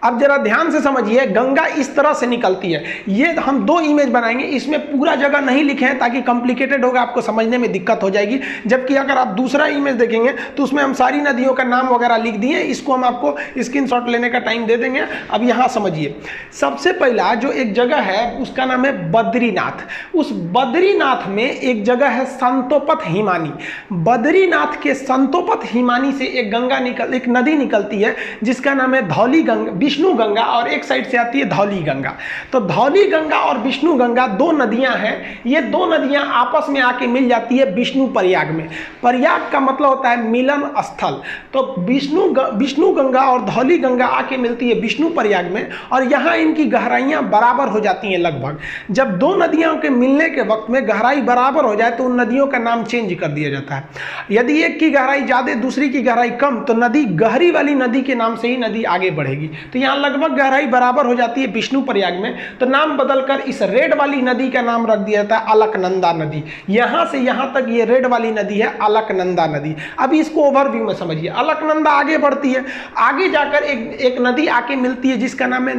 अब जरा ध्यान से समझिए, गंगा इस तरह से निकलती है। ये हम दो इमेज बनाएंगे, इसमें पूरा जगह नहीं लिखे हैं ताकि कॉम्प्लिकेटेड होगा, आपको समझने में दिक्कत हो जाएगी। जबकि अगर आप दूसरा इमेज देखेंगे तो उसमें हम सारी नदियों का नाम वगैरह लिख दिए, इसको हम आपको स्क्रीनशॉट लेने का टाइम दे देंगे। अब यहाँ समझिए, सबसे पहला जो एक जगह है उसका नाम है बद्रीनाथ। उस बद्रीनाथ में एक जगह है संतोपत हिमानी। बद्रीनाथ के संतोपत हिमानी से एक नदी निकलती है जिसका नाम है धौली गंगा, विष्णु गंगा, और एक साइड से आती है धौली गंगा। तो धौली गंगा और विष्णु गंगा दो नदियां हैं। ये दो नदियां आपस में आके मिल जाती है विष्णु प्रयाग में। प्रयाग का मतलब होता है मिलन स्थल। तो विष्णु गंगा और धौली गंगा आके मिलती है विष्णु प्रयाग में, और यहाँ इनकी गहराइयाँ बराबर हो जाती हैं लगभग। जब दो नदियों के मिलने के वक्त में गहराई बराबर हो जाए तो उन नदियों का नाम चेंज कर दिया जाता है। यदि एक की गहराई ज़्यादा दूसरी की गहराई कम, तो नदी गहरी वाली नदी के नाम से ही नदी आगे बढ़ेगी। तो यहाँ लगभग गहराई बराबर हो जाती है विष्णु प्रयाग में, तो नाम बदलकर इस रेड वाली नदी का नाम रख दिया जाता है अलकनंदा नदी। यहाँ से यहाँ तक ये रेड वाली नदी है अलकनंदा नदी। अभी इसको ओवरव्यू में समझिए। अलकनंदा आगे बढ़ती है, आगे जाकर एक नदी आके मिलती है जिसका नाम है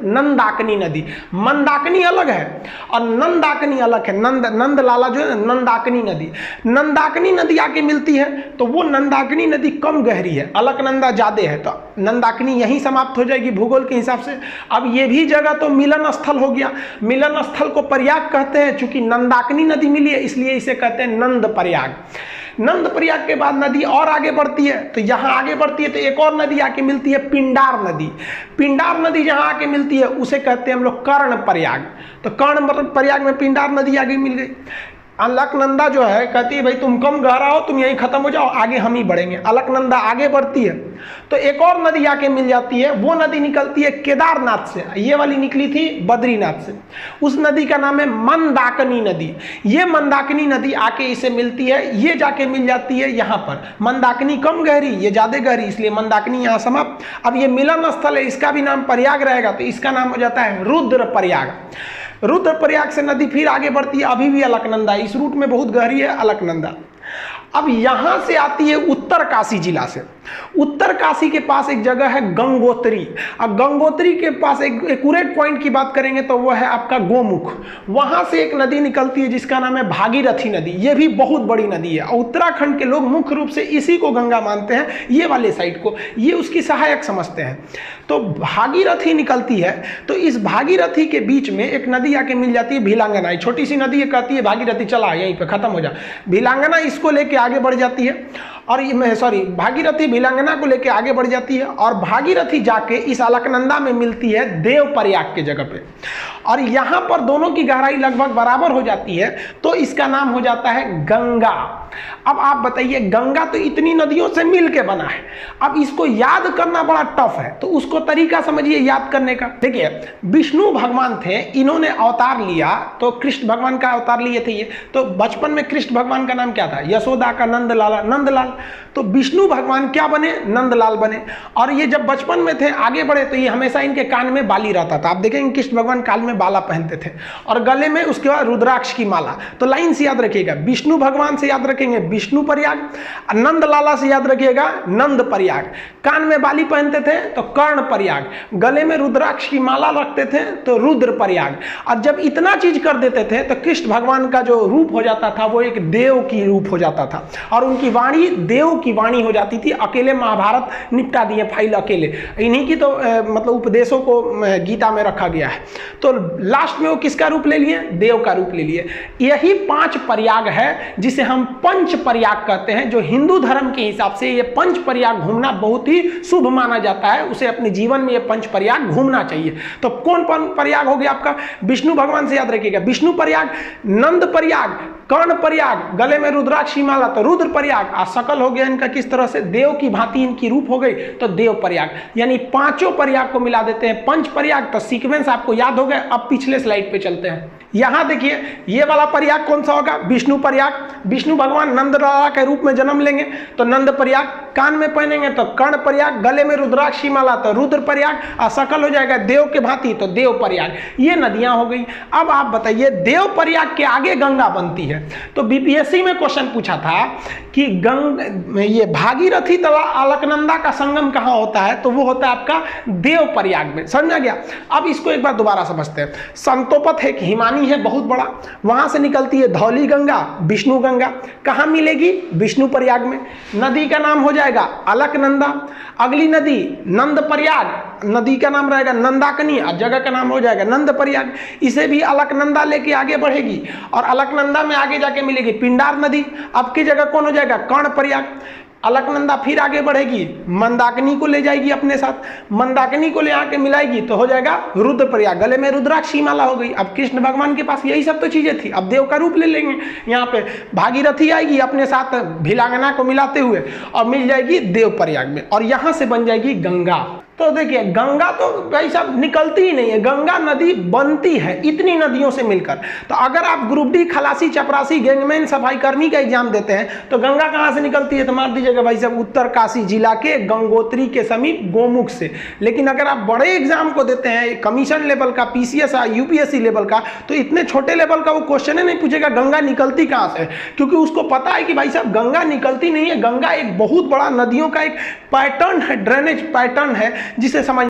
नंदाकिनी नदी। मंदाकिनी अलग है और नंदाकिनी अलग है। नंदलाला जो है नंदाकिनी नदी, नंदाकिनी नदी आके मिलती है, तो वो नंदाकिनी नदी कम गहरी है, अलकनंदा ज्यादा है, तो नंदाकिनी यहीं समाप्त हो जाएगी भूगोल के हिसाब से। अब ये भी जगह तो मिलन स्थल हो गया। मिलन स्थल को प्रयाग कहते हैं, चूंकि नंदाकिनी नदी मिली है इसलिए इसे कहते हैं नंद प्रयाग। नंद प्रयाग के बाद नदी और आगे बढ़ती है, तो यहाँ आगे बढ़ती है तो एक और नदी आके मिलती है पिंडार नदी। पिंडार नदी जहाँ आके मिलती है उसे कहते हैं हम लोग कर्ण प्रयाग। तो कर्ण प्रयाग में पिंडार नदी आगे मिल गई। अलकनंदा जो है कहती है भाई तुम कम गहरा हो, तुम यहीं खत्म हो जाओ, आगे हम ही बढ़ेंगे। अलकनंदा आगे बढ़ती है तो एक और नदी आके मिल जाती है, वो नदी निकलती है केदारनाथ से। ये वाली निकली थी बद्रीनाथ से। उस नदी का नाम है मंदाकिनी नदी। ये मंदाकिनी नदी आके इसे मिलती है, ये जाके मिल जाती है यहाँ पर। मंदाकिनी कम गहरी, ये ज्यादा गहरी, इसलिए मंदाकिनी यहाँ समाप्त। अब ये मिलन स्थल है, इसका भी नाम प्रयाग रहेगा, तो इसका नाम हो जाता है रुद्र प्रयाग। रुद्र प्रयाग से नदी फिर आगे बढ़ती है, अभी भी अलकनंदा, इस रूट में बहुत गहरी है अलकनंदा। अब यहां से आती है उत्तर काशी जिला से। उत्तर काशी के पास एक जगह है गंगोत्री। अब गंगोत्री के पास एक एक्यूरेट पॉइंट की बात करेंगे तो वो है आपका गोमुख। वहां से एक नदी निकलती है जिसका नाम है भागीरथी नदी। ये भी बहुत बड़ी नदी है और उत्तराखंड के लोग मुख्य रूप से इसी को गंगा मानते हैं, ये वाले साइड को, ये उसकी सहायक समझते हैं। तो भागीरथी निकलती है, तो इस भागीरथी के बीच में एक नदी आके मिल जाती है भिलांगना। छोटी सी नदी है, कहती है भागीरथी चला यहीं पे खत्म हो जा। भिलांगना इसको लेके आगे बढ़ जाती है, और भागीरथी भिलांगना को लेके आगे बढ़ जाती है, और भागीरथी जाके इस अलकनंदा में मिलती है देव प्रयाग के जगह पे, और यहाँ पर दोनों की गहराई लगभग बराबर हो जाती है, तो इसका नाम हो जाता है गंगा। अब आप बताइए, गंगा तो इतनी नदियों से मिल के बना है, अब इसको याद करना बड़ा टफ है, तो उसको तरीका समझिए याद करने का। देखिए, विष्णु भगवान थे, इन्होंने अवतार लिया, तो कृष्ण भगवान का अवतार लिए थे ये। तो बचपन में कृष्ण भगवान का नाम क्या था? यशोदा का नंदलाला, नंदलाल। तो विष्णु भगवान क्या बने? नंदलाल बने। और ये जब बचपन में थे, आगे बढ़े, तो ये हमेशा इनके कान में बाली रहता था। आप देखेंगे कृष्ण भगवान कान में बाला पहनते थे, और गले में उसके बाद रुद्राक्ष की माला। तो लाइन से याद रखिएगा, विष्णु भगवान से याद रखेंगे विष्णु प्रयाग, नंदलाला से याद रखिएगा नंद प्रयाग। कान में बाली पहनते थे तो कर्ण प्रयाग, गले में रुद्राक्ष की माला रखते थे तो रुद्र प्रयाग। और जब इतना चीज कर देते थे तो कृष्ण भगवान का जो रूप हो जाता था वो एक देव की रूप हो जाता था, और उनकी वाणी देव की वाणी हो जाती थी। अकेले महाभारत निपटा दिए फाइल अकेले, इन्हीं की तो मतलब उपदेशों को गीता में रखा गया है। तो लास्ट में वो किसका रूप ले लिए? देव का रूप ले लिए। यही 5 प्रयाग है जिसे हम पंच प्रयाग कहते हैं। जो हिंदू धर्म के हिसाब से ये पंच प्रयाग घूमना बहुत ही शुभ माना जाता है, उसे अपने जीवन में ये पंच प्रयाग घूमना चाहिए। तो कौन प्रयाग हो गया आपका? विष्णु भगवान से याद रखिएगा विष्णु प्रयाग, नंद प्रयाग, कर्ण प्रयाग, गले में रुद्राक्ष माला तो रुद्र प्रयाग, और सकल हो गया इनका किस तरह से देव की भांति इनकी रूप हो गई तो देव प्रयाग। यानी 5 प्रयाग को मिला देते हैं पंच प्रयाग। तो सीक्वेंस आपको याद हो गया। अब पिछले स्लाइड पे चलते हैं। यहां देखिए, ये वाला प्रयाग कौन सा होगा? विष्णु प्रयाग। विष्णु भगवान नंद लाला के रूप में जन्म लेंगे तो नंद प्रयाग, कान में पहनेंगे तो कर्ण प्रयाग, गले में रुद्राक्षी माला तो रुद्र प्रयाग, और सकल हो जाएगा देव के भांति तो देव प्रयाग। ये नदियां हो गई। अब आप बताइए देव प्रयाग के आगे गंगा बनती है। तो बीपीएससी में क्वेश्चन पूछा था कि ये भागीरथी तथा अलकनंदा का संगम कहाँ होता है, तो वो होता है आपका देव प्रयाग में। समझा गया। अब इसको एक बार दोबारा समझते हैं। संतोपथ एक हिमानी है बहुत बड़ा, वहां से निकलती है धौली गंगा, विष्णु गंगा, कहाँ मिलेगी, विष्णु प्रयाग में। नदी का नाम हो जाएगा अलकनंदा। अगली नदी नंद प्रयाग, नदी का नाम रहेगा नंदाकनी और जगह का नाम हो जाएगा नंद प्रयाग। इसे भी अलकनंदा लेके आगे बढ़ेगी और अलकनंदा में आगे जाके मिलेगी पिंडार नदी। अब की जगह कौन हो जाएगा, कर्ण प्रयाग। अलकनंदा फिर आगे बढ़ेगी, मंदाकिनी को ले जाएगी अपने साथ, मंदाकिनी को ले आके मिलाएगी तो हो जाएगा रुद्र प्रयाग। गले में रुद्राक्षी माला हो गई। अब कृष्ण भगवान के पास यही सब तो चीजें थी, अब देव का रूप ले लेंगे। यहाँ पे भागीरथी आएगी अपने साथ भिलांगना को मिलाते हुए और मिल जाएगी देव प्रयाग में, और यहां से बन जाएगी गंगा। तो देखिए गंगा तो भाई साहब निकलती ही नहीं है, गंगा नदी बनती है इतनी नदियों से मिलकर। तो अगर आप ग्रुप डी खलासी चपरासी गैंगमैन सफाई कर्मी का एग्जाम देते हैं तो गंगा कहाँ से निकलती है, तो मार दीजिएगा भाई साहब उत्तरकाशी जिला के गंगोत्री के समीप गोमुख से। लेकिन अगर आप बड़े एग्जाम को देते हैं कमीशन लेवल का, पीसीएस यूपीएससी लेवल का, तो इतने छोटे लेवल का वो क्वेश्चन ही नहीं पूछेगा गंगा निकलती कहाँ से, क्योंकि उसको पता है कि भाई साहब गंगा निकलती नहीं है। गंगा एक बहुत बड़ा नदियों का एक पैटर्न है, ड्रेनेज पैटर्न है जिसे समझ